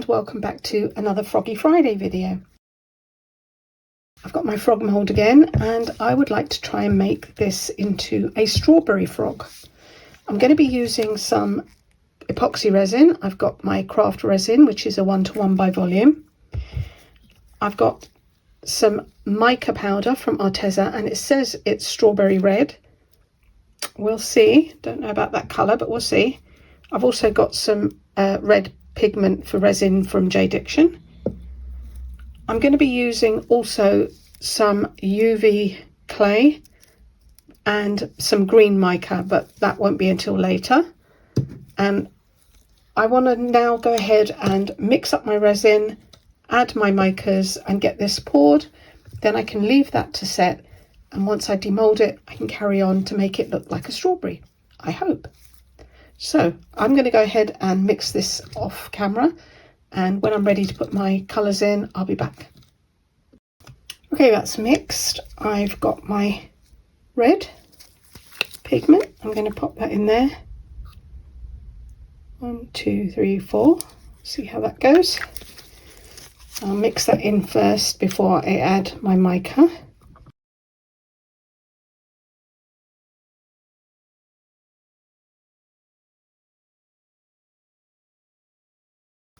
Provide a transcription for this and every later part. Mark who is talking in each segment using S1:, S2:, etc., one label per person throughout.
S1: welcome back to another Froggy Friday video. I've got my frog mould again and I would like to try and make this into a strawberry frog. I'm going to be using some epoxy resin. I've got my craft resin, which is a 1:1 by volume. I've got some mica powder from Arteza and it says it's strawberry red. We'll see. Don't know about that colour, but we'll see. I've also got some red pigment for resin from J Diction. I'm going to be using also some UV clay and some green mica, but that won't be until later. And I want to now go ahead and mix up my resin, add my micas and get this poured. Then I can leave that to set, and once I demold it I can carry on to make it look like a strawberry, I hope. So I'm going to go ahead and mix this off camera, and when I'm ready to put my colours in I'll be back. Okay, that's mixed. I've got my red pigment. I'm going to pop that in there. 1, 2, 3, 4. See how that goes. I'll mix that in first before I add my mica.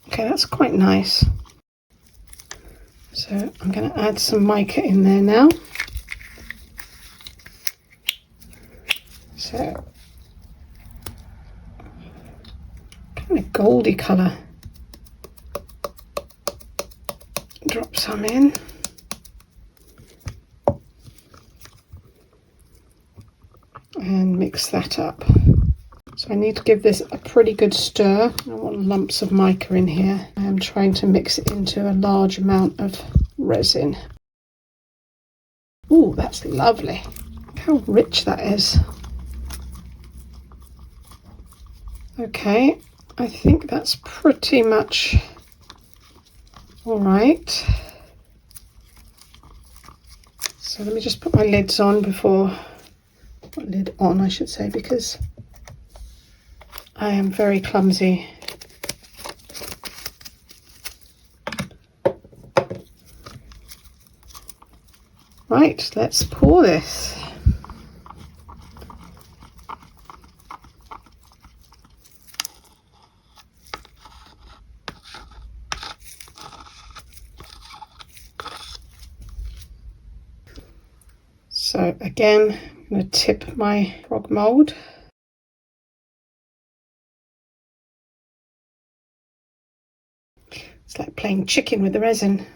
S1: Okay, that's quite nice. So I'm going to add some mica in there now. So kind of goldy colour. Drop some in. And mix that up. So I need to give this a pretty good stir. I want lumps of mica in here. I am trying to mix it into a large amount of resin. Ooh, that's lovely. Look how rich that is. Okay, I think that's pretty much all right. So let me just put my lids on before, lid on I should say, because I am very clumsy. Right, let's pour this. So again, I'm going to tip my frog mould. It's like playing chicken with the resin.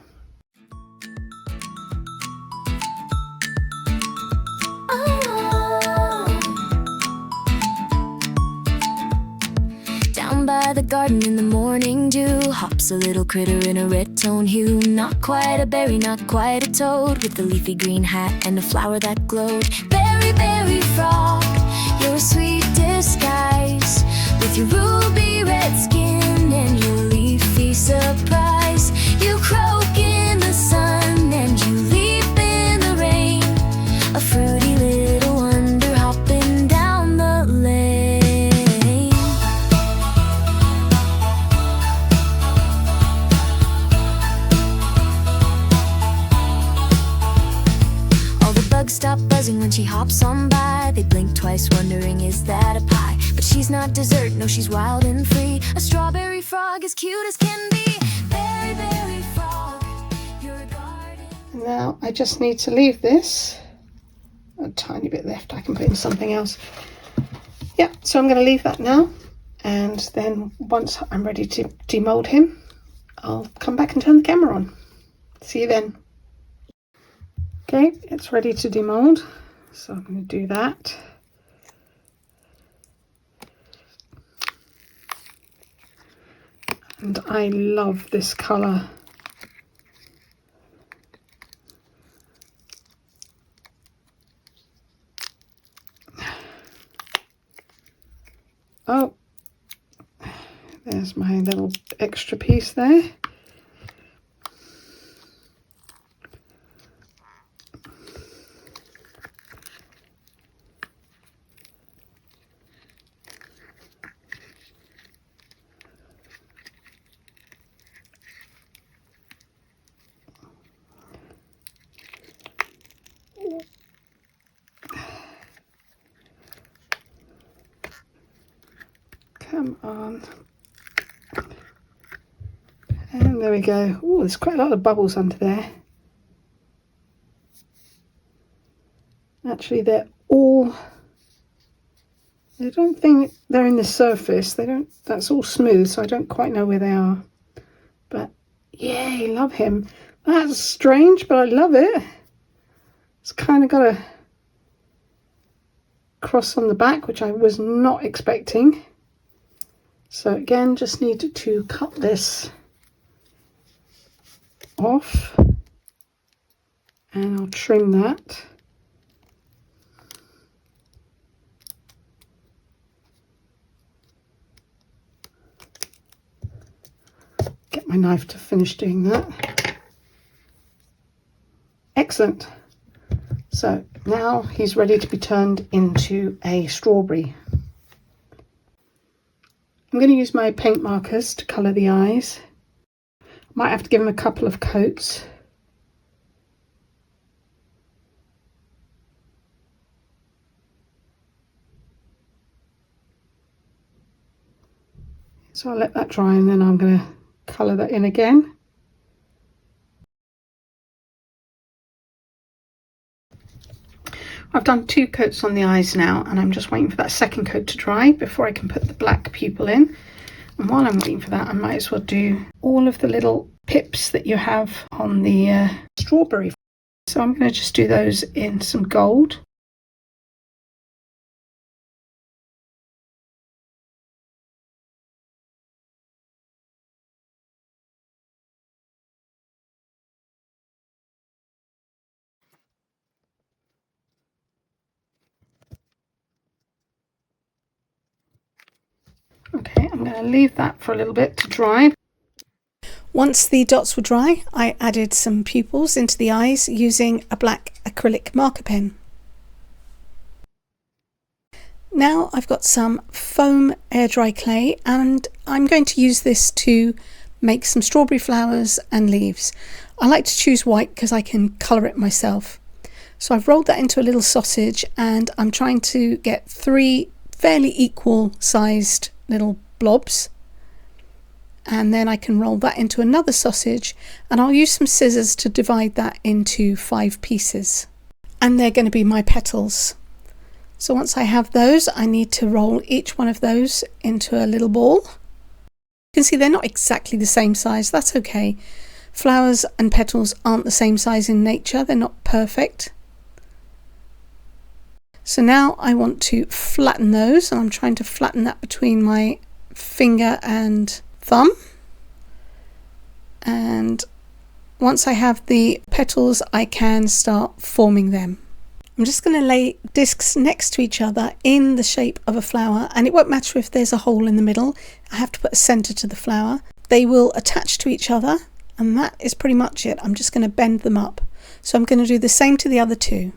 S2: Down by the garden in the morning dew hops a little critter in a red tone hue. Not quite a berry, not quite a toad, with a leafy green hat and a flower that glowed. Berry, berry frog, you're a sweet disguise, with your ruby red skin and your leafy surprise. You croak in the sun and you leap in the rain, a fruity little wonder hopping down the lane. All the bugs stop buzzing when she hops on by. They blink twice wondering, is that a pie? But she's not dessert, no, she's wild and free. A strawberry frog as cute as can be. Berry, berry frog, you're a garden.
S1: Now I just need to leave this. A tiny bit left, I can put in something else. Yeah, so I'm going to leave that now, and then once I'm ready to demold him I'll come back and turn the camera on. See you then. Okay, it's ready to demold, so I'm going to do that. And I love this colour. Oh, there's my little extra piece there. Come on. And there we go. Oh, there's quite a lot of bubbles under there. Actually, they're all... I don't think they're in the surface. They don't... That's all smooth, so I don't quite know where they are. But, yay, love him. That's strange, but I love it. It's kind of got a cross on the back, which I was not expecting. So again, just need to cut this off, and I'll trim that. Get my knife to finish doing that. Excellent. So now he's ready to be turned into a strawberry. I'm going to use my paint markers to colour the eyes. Might have to give him a couple of coats. So I'll let that dry and then I'm going to colour that in again. I've done 2 coats on the eyes now, and I'm just waiting for that second coat to dry before I can put the black pupil in. And while I'm waiting for that, I might as well do all of the little pips that you have on the strawberry. So I'm going to just do those in some gold. Okay, I'm going to leave that for a little bit to dry. Once the dots were dry, I added some pupils into the eyes using a black acrylic marker pen. Now I've got some foam air dry clay, and I'm going to use this to make some strawberry flowers and leaves. I like to choose white because I can colour it myself. So I've rolled that into a little sausage, and I'm trying to get 3 fairly equal sized little blobs, and then I can roll that into another sausage, and I'll use some scissors to divide that into 5 pieces, and they're going to be my petals. So once I have those, I need to roll each one of those into a little ball. You can see they're not exactly the same size. That's okay. Flowers and petals aren't the same size in nature. They're not perfect. So now I want to flatten those, and I'm trying to flatten that between my finger and thumb. And once I have the petals, I can start forming them. I'm just going to lay discs next to each other in the shape of a flower, and it won't matter if there's a hole in the middle. I have to put a centre to the flower. They will attach to each other, and that is pretty much it. I'm just going to bend them up. So I'm going to do the same to the other 2.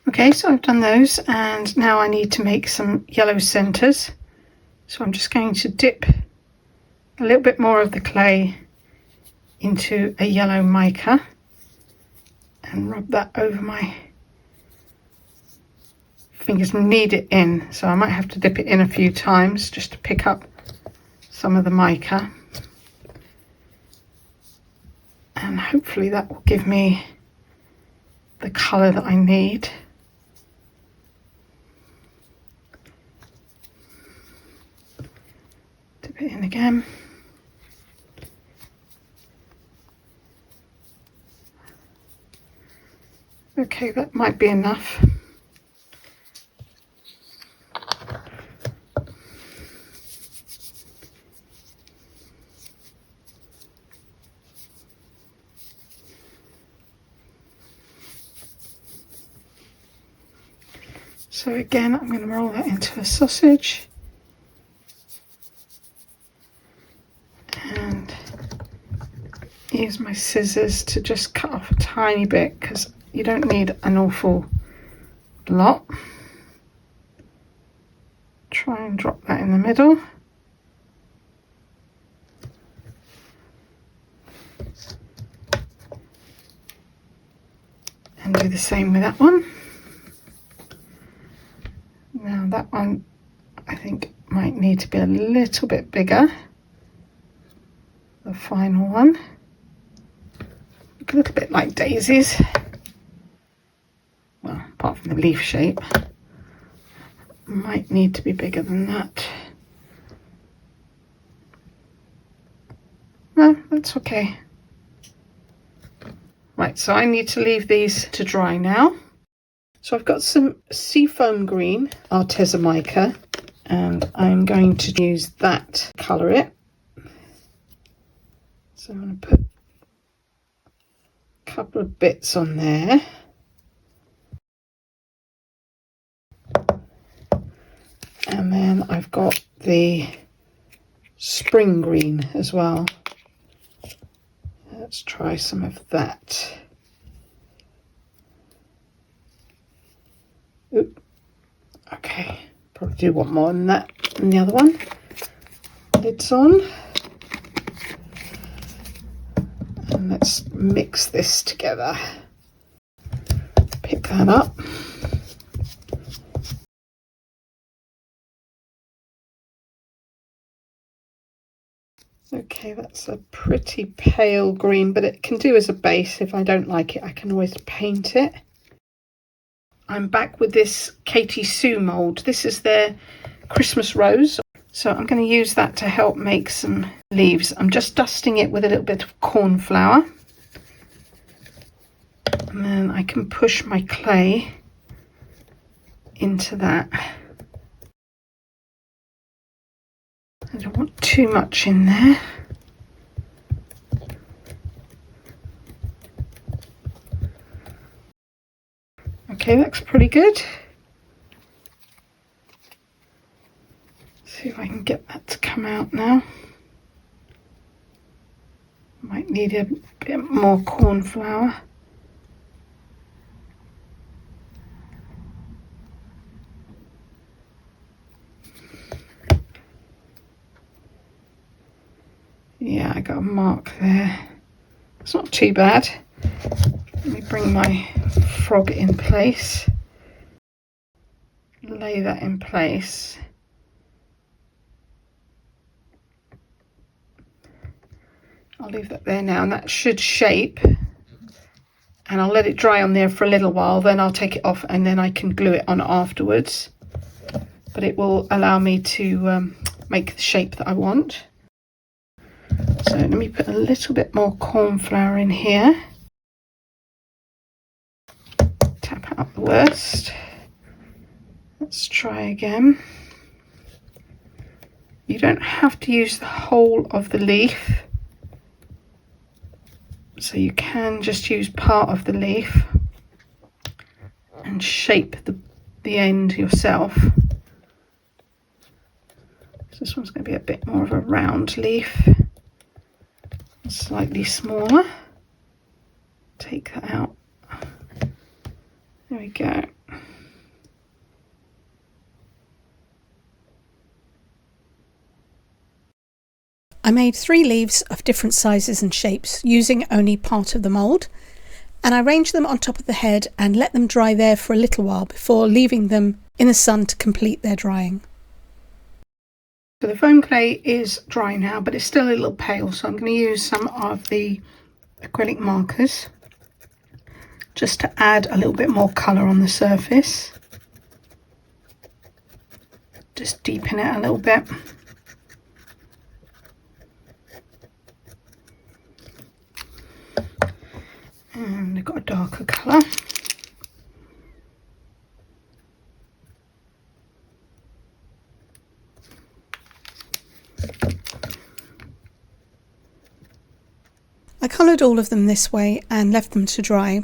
S1: Okay, so I've done those, and now I need to make some yellow centres. So I'm just going to dip a little bit more of the clay into a yellow mica and rub that over my fingers and knead it in. So I might have to dip it in a few times just to pick up some of the mica. And hopefully that will give me the colour that I need. Dip it in again. Okay, that might be enough. So again, I'm going to roll that into a sausage. And use my scissors to just cut off a tiny bit, because you don't need an awful lot. Try and drop that in the middle. And do the same with that one. Now that one, I think might need to be a little bit bigger. The final one. Look a little bit like daisies. Well, apart from the leaf shape. Might need to be bigger than that. No, that's okay. Right, so I need to leave these to dry now. So I've got some seafoam green Arteza mica, and I'm going to use that to colour it. So I'm going to put a couple of bits on there. And then I've got the spring green as well. Let's try some of that. Oop. Okay, probably do want more than that than the other one. Lid's on. And let's mix this together. Pick that up. Okay, that's a pretty pale green, but it can do as a base. If I don't like it, I can always paint it. I'm back with this Katie Sue mould. This is their Christmas rose. So I'm going to use that to help make some leaves. I'm just dusting it with a little bit of corn flour. And then I can push my clay into that. I don't want too much in there. Okay, looks pretty good. See if I can get that to come out now. Might need a bit more corn flour. Yeah, I got a mark there. It's not too bad. Let me bring my frog in place. Lay that in place. I'll leave that there now, and that should shape. And I'll let it dry on there for a little while, then I'll take it off and then I can glue it on afterwards. But it will allow me to make the shape that I want. So let me put a little bit more corn flour in here. Tap out the worst. Let's try again. You don't have to use the whole of the leaf. So you can just use part of the leaf and shape the end yourself. So this one's going to be a bit more of a round leaf. Slightly smaller. Take that out. There we go.
S3: I made 3 leaves of different sizes and shapes using only part of the mould, and I arranged them on top of the head and let them dry there for a little while before leaving them in the sun to complete their drying.
S1: So the foam clay is dry now, but it's still a little pale, so I'm going to use some of the acrylic markers just to add a little bit more colour on the surface. Just deepen it a little bit. And I've got a darker colour.
S3: I coloured all of them this way and left them to dry.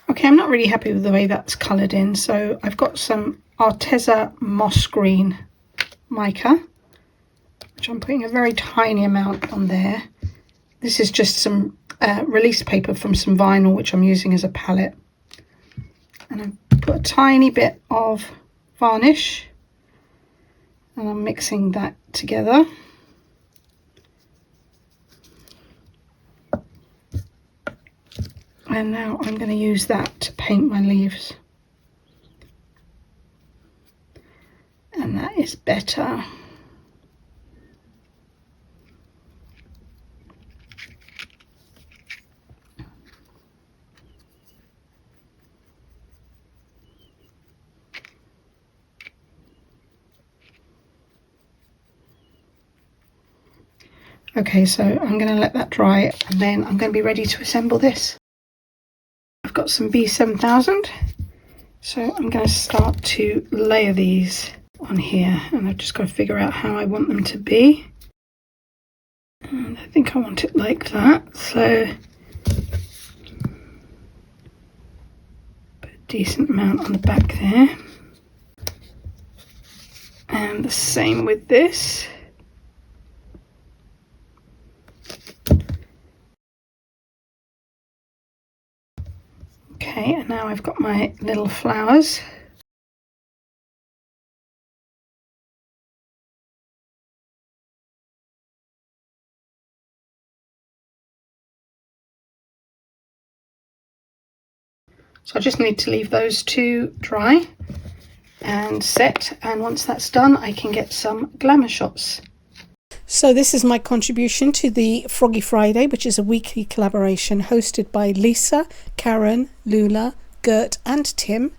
S1: Okay, I'm not really happy with the way that's coloured in, so I've got some Arteza moss green mica, which I'm putting a very tiny amount on there. This is just some release paper from some vinyl, which I'm using as a palette. And I've put a tiny bit of varnish, and I'm mixing that together. And now I'm going to use that to paint my leaves. And that is better. Okay, so I'm going to let that dry and then I'm going to be ready to assemble this. I've got some B7000, so I'm going to start to layer these on here, and I've just got to figure out how I want them to be. And I think I want it like that, so put a decent amount on the back there. And the same with this. Okay, and now I've got my little flowers. So I just need to leave those two dry and set, and once that's done I can get some glamour shots.
S3: So this is my contribution to the Froggy Friday, which is a weekly collaboration hosted by Lisa, Karen, Loula, Gert and Tim,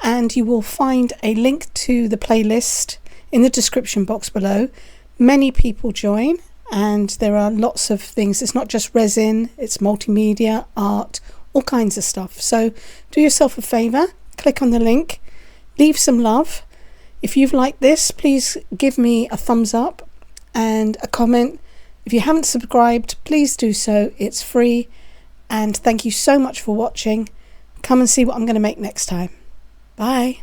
S3: and you will find a link to the playlist in the description box below. Many people join and there are lots of things. It's not just resin, it's multimedia, art, all kinds of stuff. So do yourself a favour, click on the link, leave some love. If you've liked this, please give me a thumbs up and a comment. If you haven't subscribed, please do so. It's free. And thank you so much for watching. Come and see what I'm going to make next time. Bye.